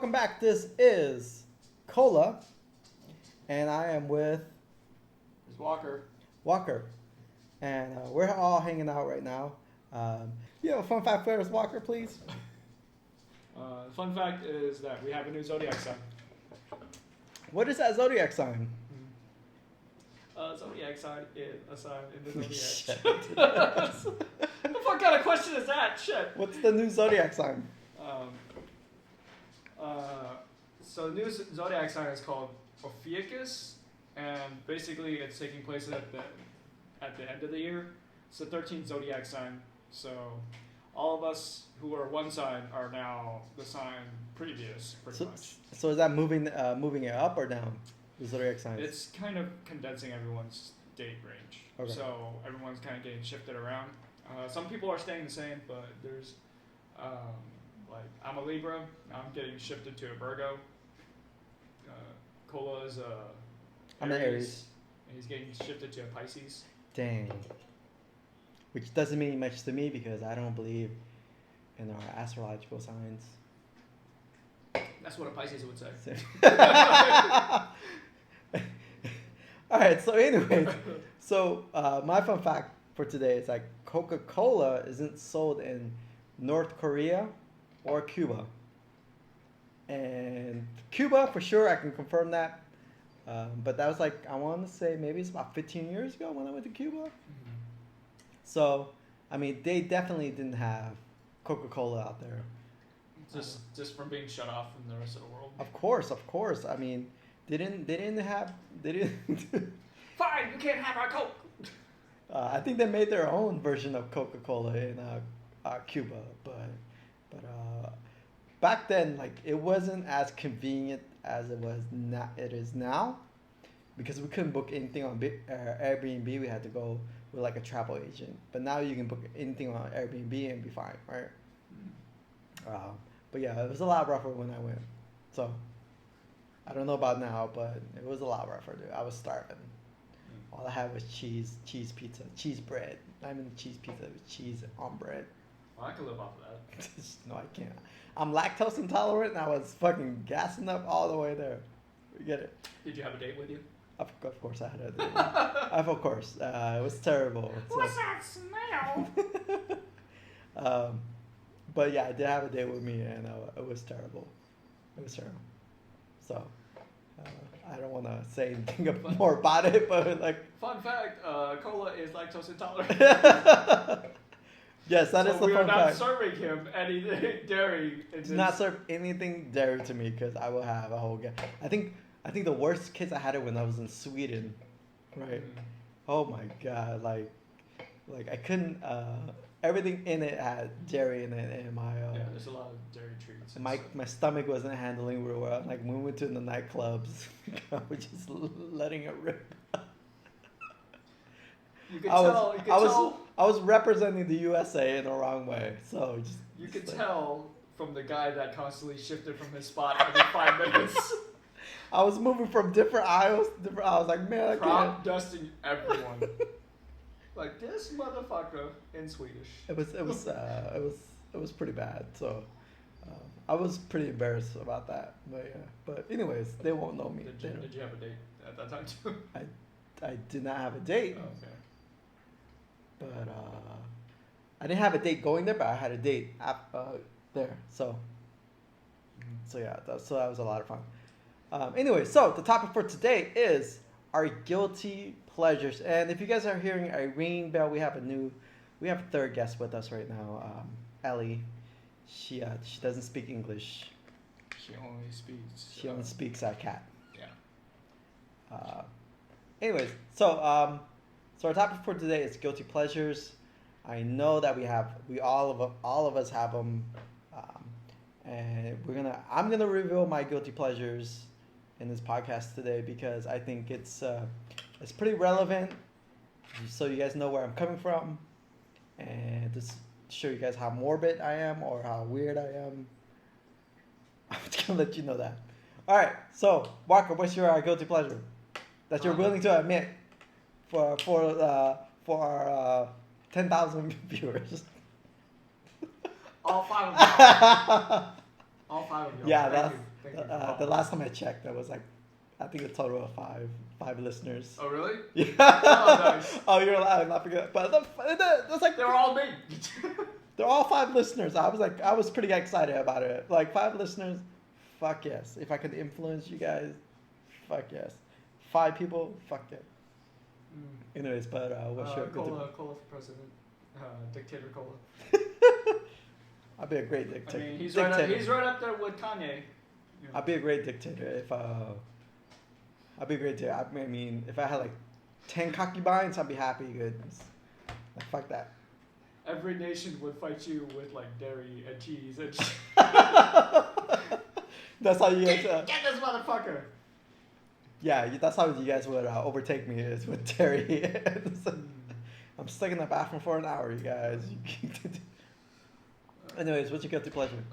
welcome back. This is Cola, and I am with There's Walker. Walker, and we're all hanging out right now. You have a fun fact for us, Walker, please? Fun fact is that we have a new zodiac sign. What is that zodiac sign? Zodiac sign is a sign in the Shit. zodiac. What kind of question is that? Shit. What's the new zodiac sign? So the new zodiac sign is called Ophiuchus, and basically it's taking place at the end of the year. It's the 13th zodiac sign. So all of us who are one sign are now the sign previous, pretty much. So is that moving it up or down? The zodiac sign. It's kind of condensing everyone's date range. Okay. So everyone's kind of getting shifted around. Some people are staying the same, but there's like I'm a Libra. I'm getting shifted to a Virgo. Cola is a I'm an Aries. And he's getting shifted to a Pisces. Dang. Which doesn't mean much to me because I don't believe in our astrological signs. That's what a Pisces would say. All right. So, anyways, my fun fact for today is like Coca-Cola isn't sold in North Korea or Cuba. And Cuba, for sure, I can confirm that. But that was like, I want to say maybe it's about 15 years ago when I went to Cuba. Mm-hmm. So, I mean, they definitely didn't have Coca-Cola out there. Just from being shut off from the rest of the world. Of course. I mean, they didn't. Fine, you can't have our Coke. I think they made their own version of Coca-Cola in Cuba, but back then, like, it wasn't as convenient as it is now, because we couldn't book anything on Airbnb. We had to go with like a travel agent. But now you can book anything on Airbnb and be fine, right? But yeah, it was a lot rougher when I went. So I don't know about now, but it was a lot rougher, dude. I was starving. All I had was cheese pizza, cheese bread. I mean cheese pizza with cheese on bread. Well, I could live off of that. No, I can't. I'm lactose intolerant, and I was fucking gassing up all the way there. You get it? Did you have a date with you? Of course I had a date. Of course. It was terrible. What's that smell? But yeah, I did have a date with me, and it was terrible. So, I don't want to say anything more about it, but like. Fun fact: Cola is lactose intolerant. Yes, that is the fun fact. So we are not serving him any dairy. Do not serve anything dairy to me because I will have a whole. I think the worst case I had it when I was in Sweden, right? Oh my god, like I couldn't. Everything in it had dairy in it, and my yeah, there's a lot of dairy treats. My stomach wasn't handling real well. Like when we went to the nightclubs, I was just letting it rip. You could tell. I was representing the USA in the wrong way, so just. You could tell from the guy that constantly shifted from his spot every 5 minutes. I was moving from different aisles to different. I was like, man, I crop can't. dusting everyone. Like this motherfucker in Swedish. It was pretty bad. So I was pretty embarrassed about that. But anyways, they won't know me. Did you have a date at that time too? I did not have a date. Oh, okay. But I didn't have a date going there, but I had a date there. So yeah, that was a lot of fun. Anyway, so the topic for today is our guilty pleasures. And if you guys are hearing Irene Bell, we have a third guest with us right now, Ellie. She doesn't speak English. She only speaks. Cat. Yeah. Anyways, so our topic for today is guilty pleasures. I know that we all of us have them, and I'm gonna reveal my guilty pleasures in this podcast today because I think it's pretty relevant, so you guys know where I'm coming from, and just show you guys how morbid I am or how weird I am. I'm just gonna let you know that. All right, so Walker, what's your guilty pleasure that you're willing to admit for our 10,000 viewers? All 5 of you. All 5 of you. Yeah, Thank you for The following. last time I checked, there was like, I think a total of five listeners. Oh really? Yeah. Oh, nice. Oh, you're allowed. I forget. But that's like They were all me. they're all 5 listeners. I was pretty excited about it. Like 5 listeners, fuck yes. If I could influence you guys, fuck yes. 5 people, fuck yeah. Anyways, but what's your Cola for president. Dictator Cola. I'd be a great I dictator. mean, he's Dictator. right up there with Kanye. You know. I'd be a great dictator if I'd be a great dictator. I mean, if I had like 10 concubines, I'd be happy. Good. Like, fuck that. Every nation would fight you with like dairy and cheese and. That's how you guys. Get this motherfucker. Yeah, that's how you guys would overtake me is with Terry. I'm stuck in the bathroom for an hour, you guys. Anyways, what's your guilty pleasure?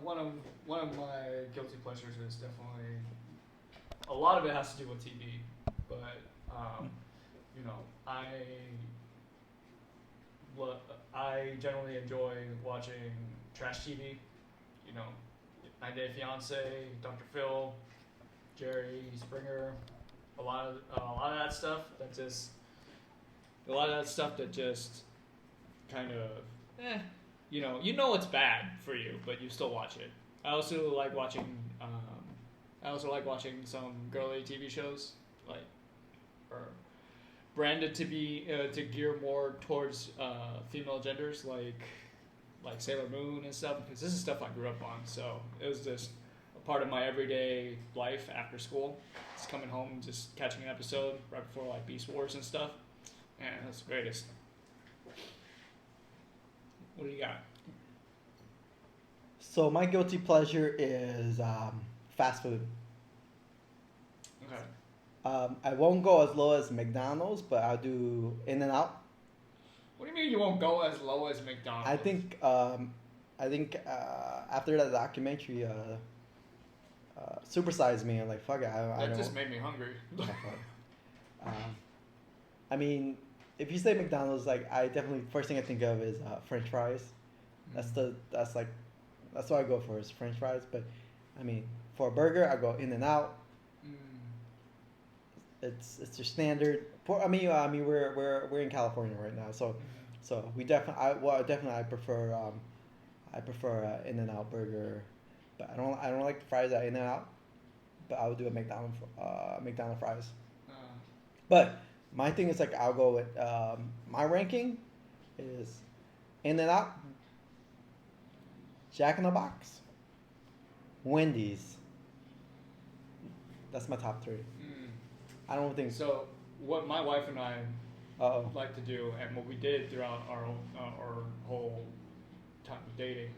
One of my guilty pleasures is definitely a lot of it has to do with TV, but you know, I generally enjoy watching trash TV. You know, 90 Day Fiance, Dr. Phil, Jerry Springer, a lot of that stuff that just kind of you know it's bad for you, but you still watch it. I also like watching some girly TV shows, like, or branded to be to gear more towards female genders, like Sailor Moon and stuff, because this is stuff I grew up on. So it was just a part of my everyday life after school. Just coming home, and just catching an episode right before like Beast Wars and stuff, and that's the greatest. What do you got? So my guilty pleasure is fast food. Okay. I won't go as low as McDonald's, but I'll do In-N-Out. What do you mean you won't go as low as McDonald's? I think after that documentary, Supersize Me, I'm like, fuck it. I That don't. just made me hungry. Yeah, fuck. I mean, if you say McDonald's, like I definitely first thing I think of is French fries. That's what I go for is French fries. But I mean, for a burger, I go In-N-Out. It's your standard. I mean, we're in California right now, so we definitely I prefer In-N-Out burger, but I don't like the fries at In-N-Out, but I would do a McDonald's fries. But my thing is like I'll go with my ranking is In-N-Out, Jack in the Box, Wendy's. That's my top 3. I don't think So, what my wife and I Uh-oh. like to do, and what we did throughout our whole time of dating,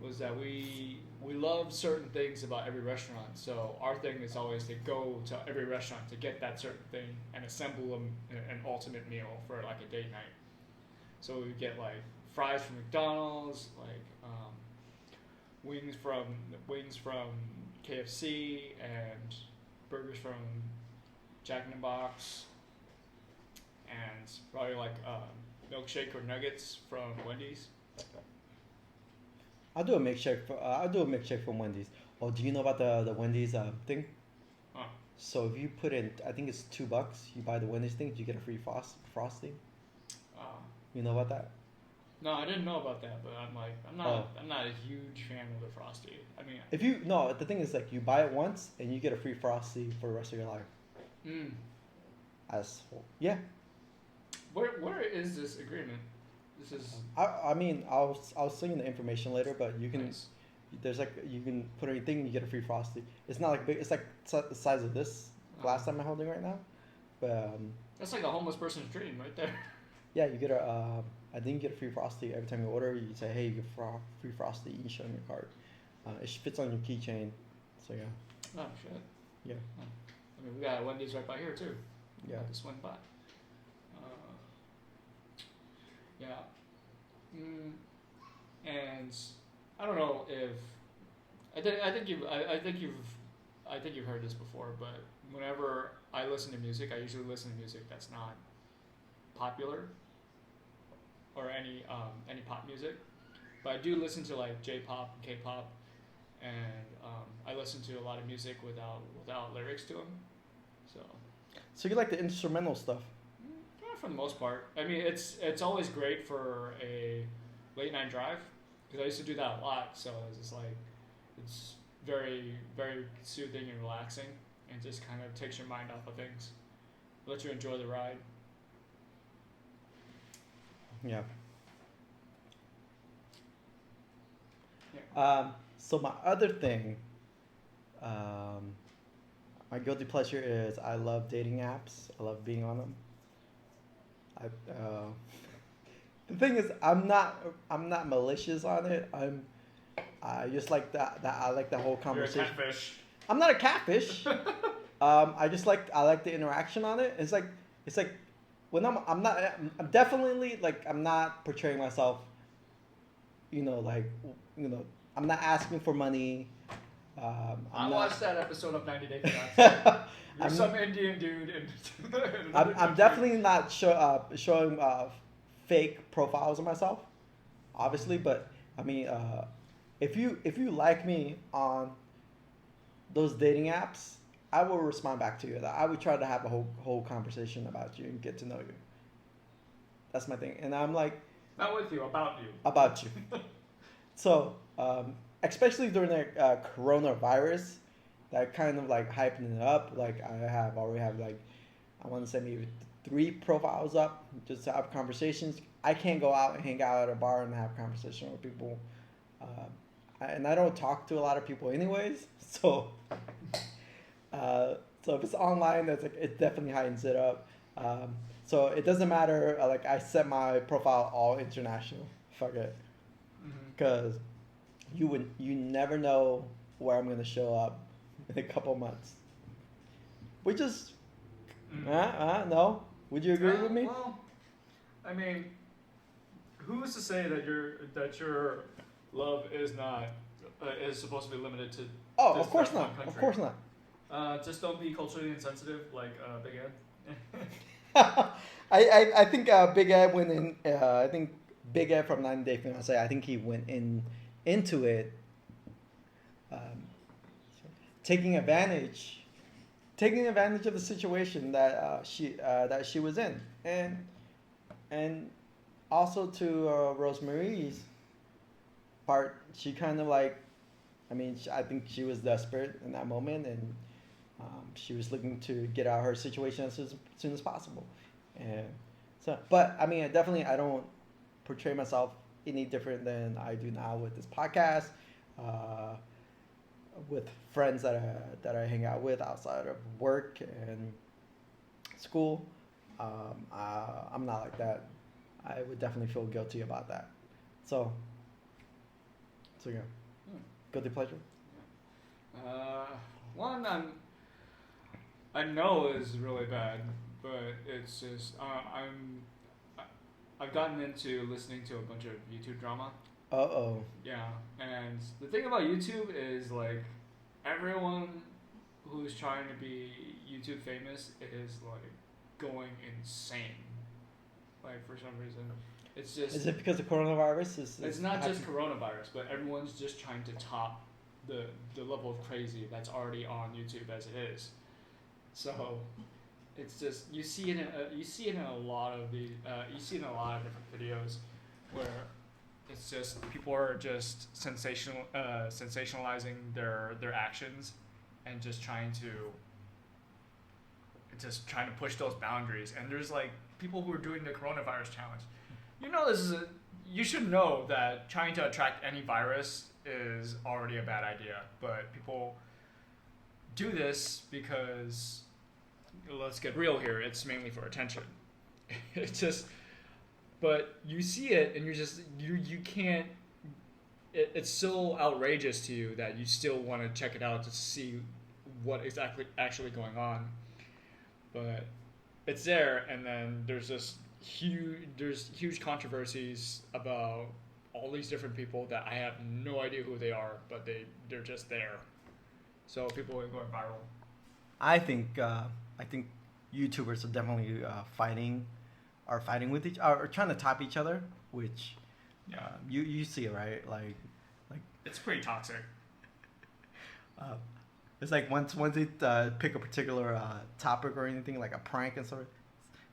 was that we love certain things about every restaurant. So our thing is always to go to every restaurant to get that certain thing and assemble an ultimate meal for like a date night. So we get like fries from McDonald's, like wings from KFC, and burgers from Jack in the Box, and probably like milkshake or nuggets from Wendy's. I'll do a milkshake from Wendy's. Oh, do you know about the Wendy's thing? Huh. So if you put in, I think it's $2. You buy the Wendy's thing, you get a free frosting. You know about that? No, I didn't know about that, but I'm not a huge fan of the Frosty. I mean, The thing is like you buy it once and you get a free frosty for the rest of your life. Yeah. Where is this agreement? This is. I mean I'll send you the information later, but you can Nice. there's like you can put anything and you get a free frosty. It's not like big. It's like the size of this glass I'm holding right now, but That's like a homeless person's dream right there. yeah, you get I think you get a free frosty every time you order. You say, hey, you get free frosty. You show them your card. It fits on your keychain. So yeah. Oh shit. Yeah. Oh. I mean, we got a Wendy's right by here too. Yeah. Have to swing by. Yeah. And I don't know if I think you've heard this before, but whenever I listen to music, I usually listen to music that's not popular or any pop music, but I do listen to like J-pop and K-pop, and I listen to a lot of music without lyrics to them. So you like the instrumental stuff? yeah, for the most part. I mean, it's always great for a late night drive because I used to do that a lot. So it's just like it's very very soothing and relaxing, and just kind of takes your mind off of things, lets you enjoy the ride. Yeah. Yeah. So my other thing, um, my guilty pleasure is I love dating apps. I love being on them. The thing is, I'm not malicious on it. I just like that I like the whole You're a conversation. catfish. I'm not a catfish. I like the interaction on it. It's like when I'm definitely like I'm not portraying myself. Like I'm not asking for money. I I'm watched not. that episode of 90 Day Fiancé. You're I'm, some Indian dude in I'm definitely not showing fake profiles of myself, obviously. But I mean, if you like me on those dating apps, I will respond back to you. I would try to have a whole conversation about you and get to know you. That's my thing, and I'm like not with you, about you. about you. So, especially during the coronavirus, that kind of like hyping it up. Like already have like, I want to say maybe 3 profiles up just to have conversations. I can't go out and hang out at a bar and have conversation with people, and I don't talk to a lot of people anyways. So if it's online, that's like it definitely heightens it up. So it doesn't matter. Like I set my profile all international. Fuck it. Because you never know where I'm gonna show up in a couple months. Which is, no. Would you agree with me? Well, I mean, who's to say that your love is not is supposed to be limited to? Oh, just of course that one not. country? Of course not. Just don't be culturally insensitive like Big Ed. I think Big Ed went in. I think Big Ed from 90 Day Fiancé. I think he went into it, um, taking advantage of the situation that she was in, and also to Rosemary's part, she kind of like, I mean, I think she was desperate in that moment, and she was looking to get out of her situation as soon as possible, and so. But I mean, I don't portray myself any different than I do now with this podcast, with friends that I hang out with outside of work and school. I'm not like that. I would definitely feel guilty about that. So yeah, guilty pleasure. One I know is really bad, but it's just I've gotten into listening to a bunch of YouTube drama. Uh-oh. Yeah, and the thing about YouTube is like everyone who's trying to be YouTube famous is like going insane. Like for some reason, it's just. Is it because of coronavirus? It's not just coronavirus, but everyone's just trying to top the level of crazy that's already on YouTube as it is. So it's just you see it in a lot of different videos where it's just people are just sensationalizing their actions and just trying to push those boundaries. And there's like people who are doing the coronavirus challenge. You should know that trying to attract any virus is already a bad idea, but people do this because, let's get real here, it's mainly for attention. It's just, but you see it and you can't, it's so outrageous to you that you still want to check it out to see what exactly actually going on. But it's there, and then there's huge controversies about all these different people that I have no idea who they are, but they're just there. So people are going viral. I think YouTubers are definitely fighting with each or trying to top each other, which you see it, right? Like it's pretty toxic. Uh, it's like once they pick a particular topic or anything, like a prank and sort of,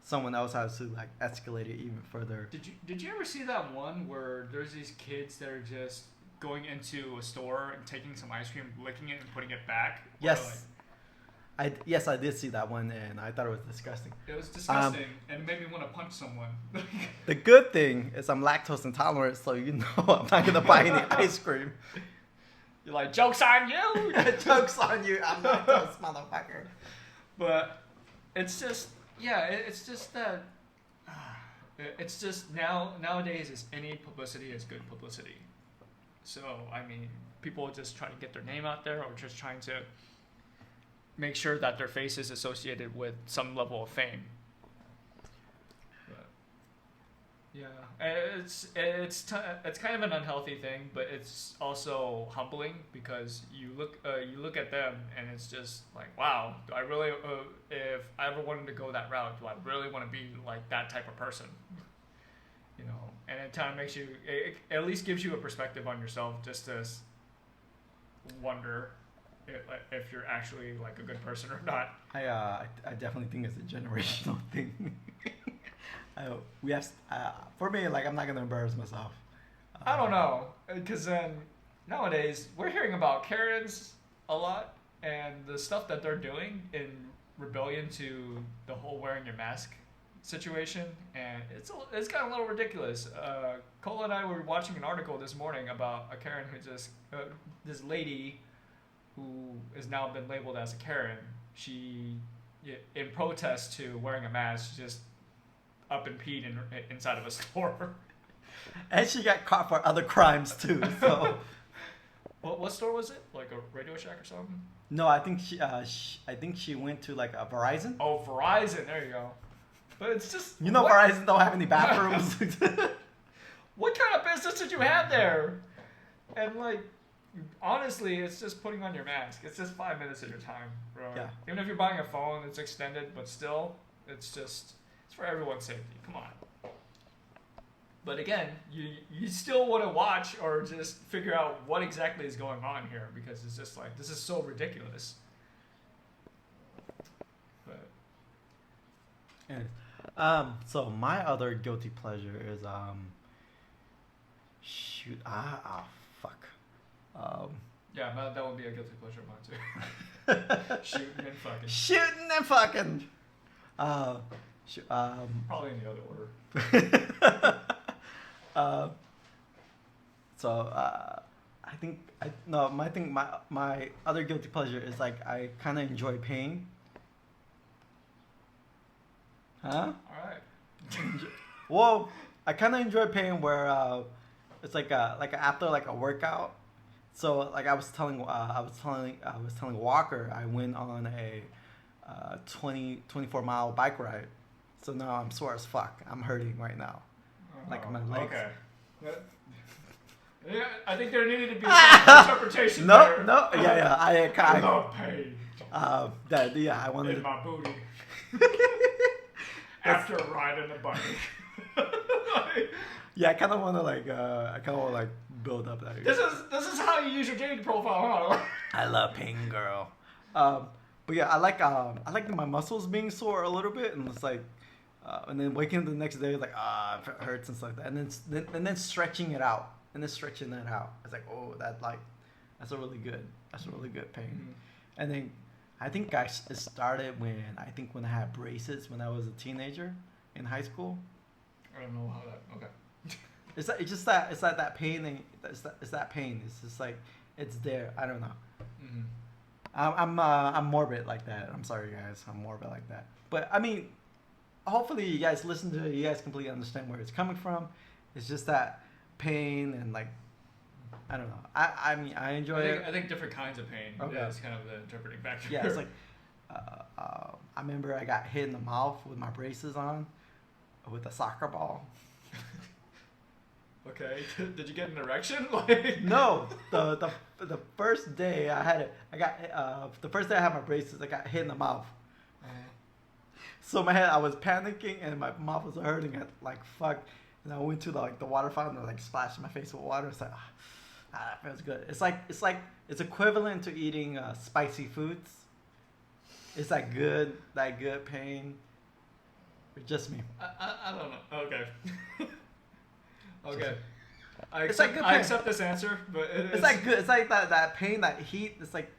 someone else has to like escalate it even further. Did you ever see that one where there's these kids that are just going into a store and taking some ice cream, licking it, and putting it back? Yes. Yes, I did see that one, and I thought it was disgusting. It was disgusting, and it made me want to punch someone. The good thing is I'm lactose intolerant, so you know I'm not gonna buy any ice cream. You're like, joke's on you! Joke's on you, I'm lactose, motherfucker. But it's just, yeah, it's just that. It's just nowadays is any publicity is good publicity. So I mean, people just trying to get their name out there, or just trying to make sure that their face is associated with some level of fame. But, yeah, it's kind of an unhealthy thing, but it's also humbling because you look at them and it's just like, wow, do I really if I ever wanted to go that route, do I really want to be like that type of person? You know, and it kind of makes you, it at least gives you a perspective on yourself, just to wonder if you're actually like a good person or not. I definitely think it's a generational thing. We have for me, like, I'm not gonna embarrass myself. I don't know, because then nowadays we're hearing about Karens a lot, and the stuff that they're doing in rebellion to the whole wearing your mask situation, and it's gotten a little ridiculous. Cole and I were watching an article this morning about a Karen who just this lady who has now been labeled as a Karen. She, in protest to wearing a mask, just up and peed inside of a store. And she got caught for other crimes too. So, what store was it? Like a Radio Shack or something? No, I think she went to like a Verizon. Oh, Verizon. There you go. But it's just, Verizon don't have any bathrooms. What kind of business did you have there? And like, honestly, it's just putting on your mask. It's just 5 minutes of your time, bro. Yeah. Even if you're buying a phone, it's extended, but still, it's for everyone's safety. Come on. But again, you still want to watch or just figure out what exactly is going on here, because it's just like, this is so ridiculous. But so my other guilty pleasure is fuck. yeah, that would be a guilty pleasure of mine too. Shooting and fucking. Shooting and fucking. Probably in the other order. I think my other guilty pleasure is like I kind of enjoy pain. Huh? All right. Well, I kind of enjoy pain where it's like after like a workout. So like I was telling Walker, I went on a 24-mile bike ride. So now I'm sore as fuck. I'm hurting right now. Like my legs. Okay. Yeah, I think there needed to be some interpretation there. No. Yeah. I love pain. I wanted in my booty. After riding a bike. Yeah, I kind of want to build up that. This is how you use your dating profile, huh? I love pain, girl. But yeah, I like my muscles being sore a little bit, and it's like, and then waking up the next day like it hurts and stuff like that, and then stretching it out, It's like, oh, that's a really good pain. Mm-hmm. And then I think it started when I had braces when I was a teenager in high school. I don't know how that. Okay. It's that pain, and it's that pain. It's just like it's there. I don't know. Mm-hmm. I'm morbid like that. I'm sorry, guys. I'm morbid like that. But I mean, hopefully you guys listen to it. You guys completely understand where it's coming from. It's just that pain and like, I don't know. I mean, I enjoy it. I think different kinds of pain is kind of the interpreting factor. Yeah, it's like, I remember I got hit in the mouth with my braces on, with a soccer ball. Okay. Did you get an erection? No. The first day the first day I had my braces, I got hit in the mouth. So I was panicking and my mouth was hurting. Like fuck, and I went to the water fountain and like splashed my face with water. It's like, That feels good. It's equivalent to eating spicy foods. It's that good pain. It's just me. I don't know. Okay. Okay. It's like good I pain. accept this answer, but It's like good. It's like that pain, that heat. It's like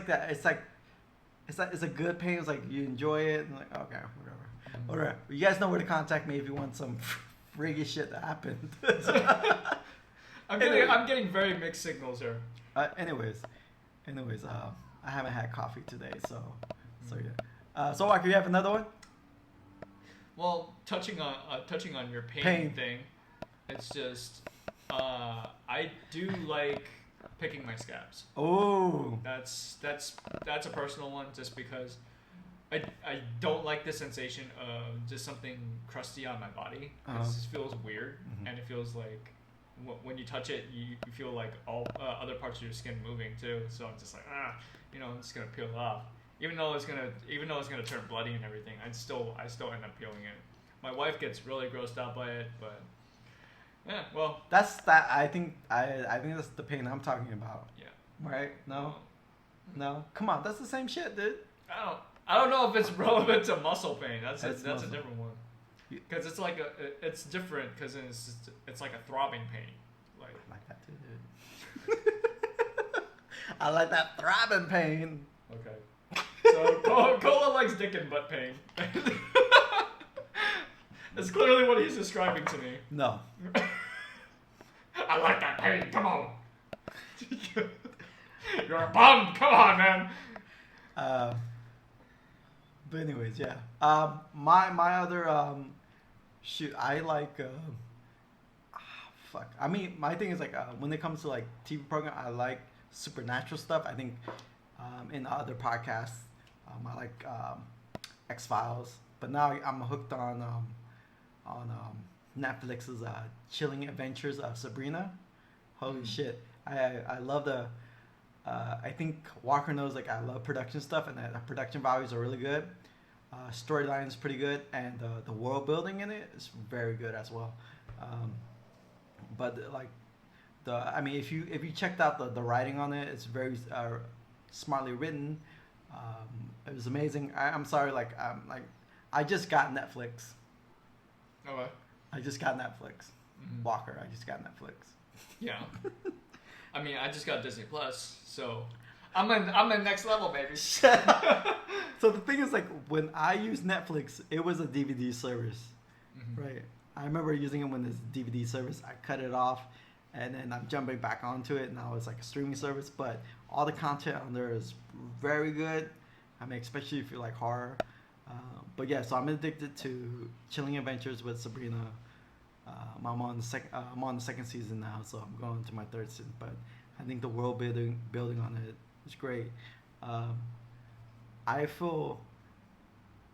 that. It's a good pain. It's like you enjoy it. And like, okay, whatever. You guys know where to contact me if you want some freaky shit that happened. I'm getting very mixed signals here. Anyways, I haven't had coffee today, so yeah. So Walker, you have another one? Well, touching on your pain thing, it's just I do like picking my scabs. Oh, That's a personal one, just because I don't like the sensation of just something crusty on my body. It just feels weird, and it feels like when you touch it, you feel like all other parts of your skin moving too. So I'm just like, I'm just gonna peel it off. Even though it's gonna turn bloody and everything, I still end up peeling it. My wife gets really grossed out by it, but yeah, well, that's that. I think that's the pain I'm talking about. yeah. Right? No. Come on, that's the same shit, dude. I don't know if it's relevant to muscle pain. That's a muscle. different one. Because it's like it's different because it's like a throbbing pain. I like that too, dude. I like that throbbing pain. Okay. So Cola likes dick and butt pain. That's clearly what he's describing to me. No. I like that pain. Come on. You're a bum. Come on, man. But anyways, yeah. My other shoot, I like fuck. I mean, my thing is like when it comes to like TV program, I like supernatural stuff. I think in other podcasts, I like X-Files, but now I'm hooked on Netflix's Chilling Adventures of Sabrina. Holy shit! I love the. I think Walker knows like I love production stuff, and the production values are really good. Storyline is pretty good, and the world building in it is very good as well. But like if you checked out the writing on it, it's very smartly written. It was amazing. I'm sorry, I just got Netflix. Okay. I just got Netflix. Mm-hmm. Walker, I just got Netflix. Yeah. I mean, I just got Disney Plus, so I'm in next level, baby. So the thing is, like, when I used Netflix, it was a DVD service, right? I remember using it when it's a DVD service. I cut it off, and then I'm jumping back onto it. Now it's like a streaming service, but all the content on there is very good. I mean, especially if you like horror. But yeah, so I'm addicted to Chilling Adventures with Sabrina. I'm on the second season now, so I'm going to my third season. But I think the world building on it is great. I feel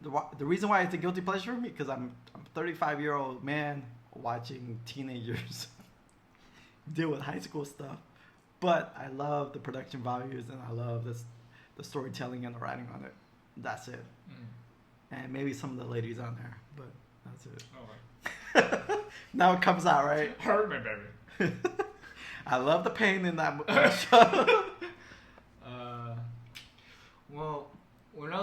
the reason why it's a guilty pleasure for me, because I'm a 35-year-old man watching teenagers deal with high school stuff. But I love the production values, and I love the storytelling and the writing on it. That's it. And maybe some of the ladies on there, but that's it. Oh, right. Now it comes out, right? Hurt me, baby. I love the pain in that show. Well, the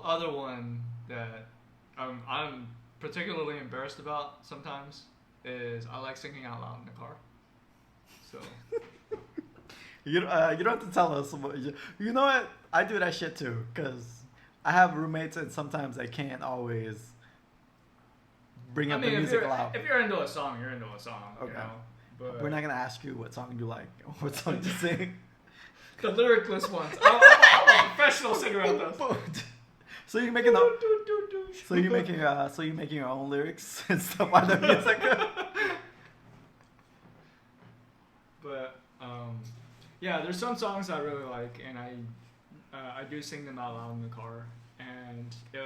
other one that I'm particularly embarrassed about sometimes is I like singing out loud in the car. So you don't have to tell us. You know what? I do that shit too, because I have roommates, and sometimes I can't always bring up the music loud. If you're into a song, you're into a song. Okay. You know? But we're not gonna ask you what song you like or what song you sing. The lyricless ones. I'm a professional singer at this. So you're making so you're making your own lyrics and stuff on the music. But yeah, there's some songs I really like, and I do sing them out loud in the car, and it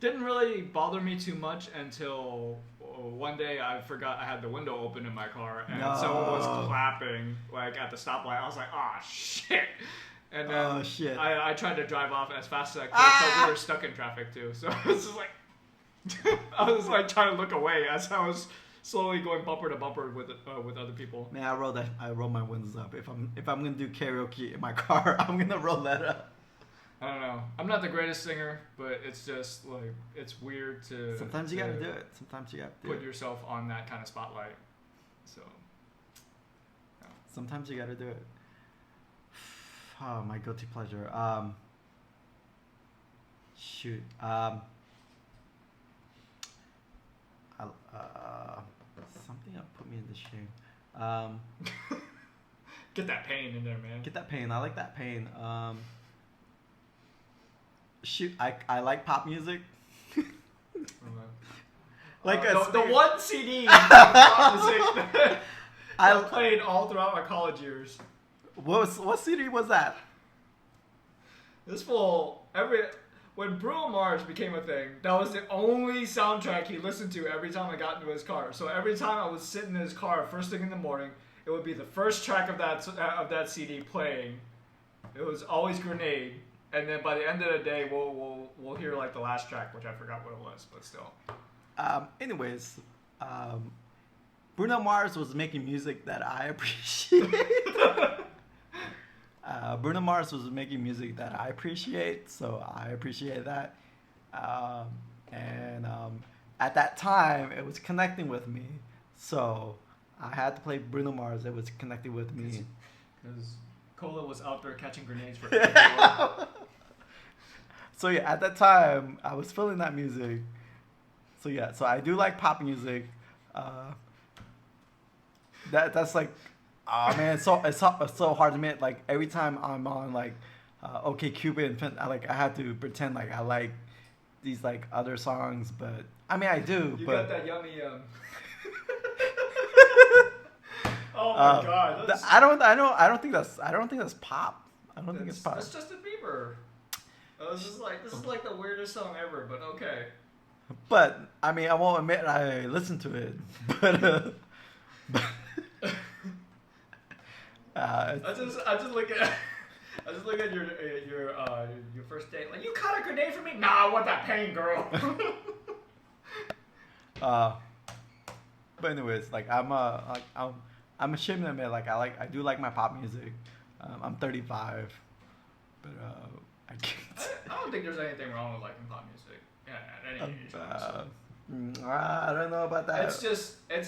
didn't really bother me too much until one day I forgot I had the window open in my car, and someone was clapping like at the stoplight. I was like, "Oh shit!" And then I tried to drive off as fast as I could, but we were stuck in traffic too. So I was just like, I was like trying to look away as I was slowly going bumper to bumper with other people. Man, I roll my windows up. If I'm gonna do karaoke in my car, I'm gonna roll that up. I don't know. I'm not the greatest singer, but it's just like it's weird to. Sometimes you gotta do it. Sometimes you have to put yourself on that kind of spotlight. So. Yeah. Sometimes you gotta do it. Oh, my guilty pleasure. Shoot. Something that put me into shame. Get that pain in there, man. Get that pain. I like that pain. Shoot, I like pop music. Like the one CD that I played all throughout my college years. What CD was that? This fool when Bruno Mars became a thing, that was the only soundtrack he listened to every time I got into his car. So every time I was sitting in his car first thing in the morning, it would be the first track of that CD playing. It was always Grenade, and then by the end of the day, we'll hear like the last track, which I forgot what it was, but still. Anyways, Bruno Mars was making music that I appreciate. Bruno Mars was making music that I appreciate, so I appreciate that. And at that time, it was connecting with me, so I had to play Bruno Mars. It was connecting with me. Because Cola was out there catching grenades for everyone. So yeah, at that time, I was feeling that music. So yeah, so I do like pop music. That's like, oh man, it's so hard to admit. Like every time I'm on like OkCupid, I have to pretend like I like these like other songs, but I mean I do. You but got that yummy. Oh my god! I don't think that's pop. I don't think it's pop. That's Justin Bieber. This is like the weirdest song ever, but okay. But I mean, I won't admit I listened to it, but I just look at your first date. Like, you caught a grenade for me? Nah, I want that pain, girl. But anyways, like I'm ashamed to admit, like I do like my pop music. I'm 35, but I can't. I don't think there's anything wrong with liking pop music. Yeah, at any age. I don't know about that. It's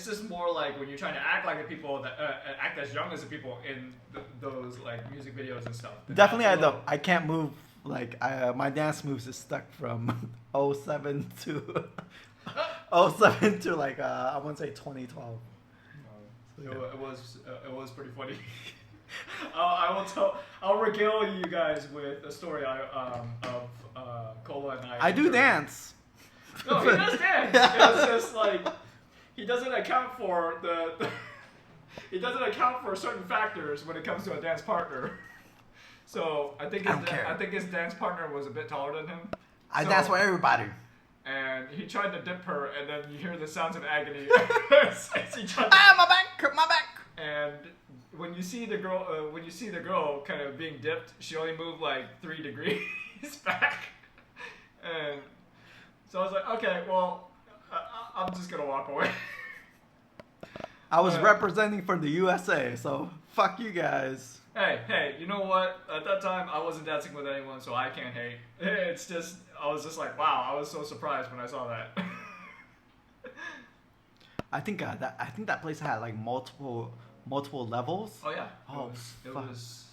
just more like when you're trying to act like the people that act as young as the people in those like music videos and stuff. Definitely, I can't move. Like my dance moves is stuck from 07 to 07 to like I want to say 2012. So, yeah. It was pretty funny. I'll regale you guys with a story of Cola and I. I do dance. No, he does dance. It's just like he doesn't account for he doesn't account for certain factors when it comes to a dance partner. So I think his dance partner was a bit taller than him. I dance with everybody. And he tried to dip her, and then you hear the sounds of agony. My back. And when you see the girl kind of being dipped, she only moved like 3 degrees back. And so I was like, okay, well, I'm just gonna walk away. I was representing for the USA, so fuck you guys. Hey, you know what? At that time, I wasn't dancing with anyone, so I can't hate. It's just, I was just like, wow, I was so surprised when I saw that. I think that place had like multiple levels. Oh yeah. It was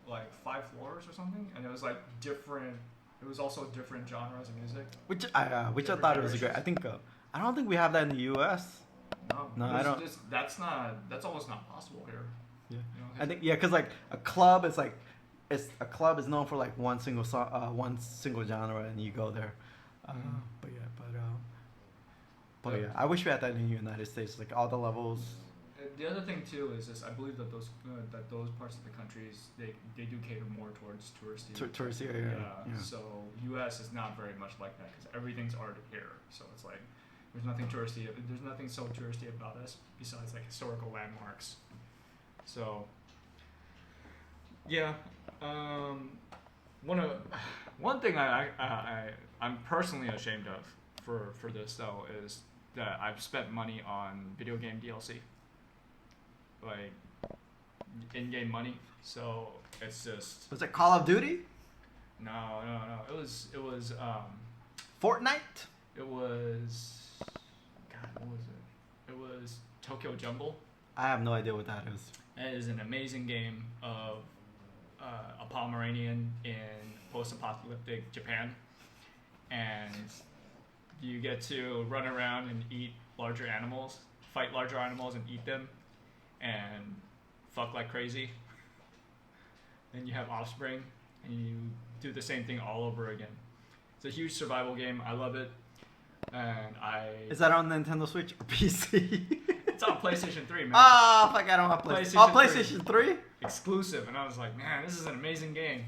like 5 floors or something, and it was like different. It was also different genres of music. Which I thought it was great. I think I don't think we have that in the U.S. No, I don't. That's almost not possible here. Yeah, I think because like a club is known for like one single song, one single genre, and you go there. But yeah, I wish we had that in the United States, like all the levels. The other thing too is just I believe that those parts of the countries they do cater more towards touristy. Touristy area. Yeah. So U.S. is not very much like that because everything's already here. So it's like there's nothing touristy. There's nothing so touristy about us besides like historical landmarks. So yeah, one thing I'm personally ashamed of for this though is that I've spent money on video game DLC, like in-game money. So it's just Was it Call of Duty? no. It was Fortnite? it was God, what was it? It was Tokyo Jungle. I have no idea what that is. It is an amazing game of a Pomeranian in post-apocalyptic Japan, and you get to run around and eat larger animals, fight larger animals and eat them, and fuck like crazy. And you have offspring, and you do the same thing all over again. It's a huge survival game. I love it, and Is that on Nintendo Switch or PC? It's on PlayStation 3, man. Oh, fuck, I don't have PlayStation. PlayStation PlayStation 3? Exclusive, and I was like, man, this is an amazing game,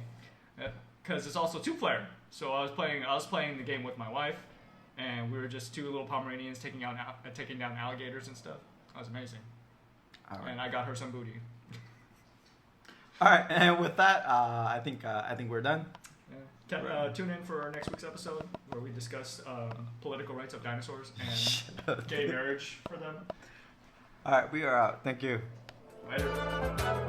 because it's also 2-player. So I was playing the game with my wife, and we were just two little Pomeranians taking down alligators and stuff. That was amazing. All right. And I got her some booty. All right, and with that, I think we're done. Yeah. Tune in for our next week's episode where we discuss political rights of dinosaurs and gay marriage for them. All right, we are out. Thank you. Later.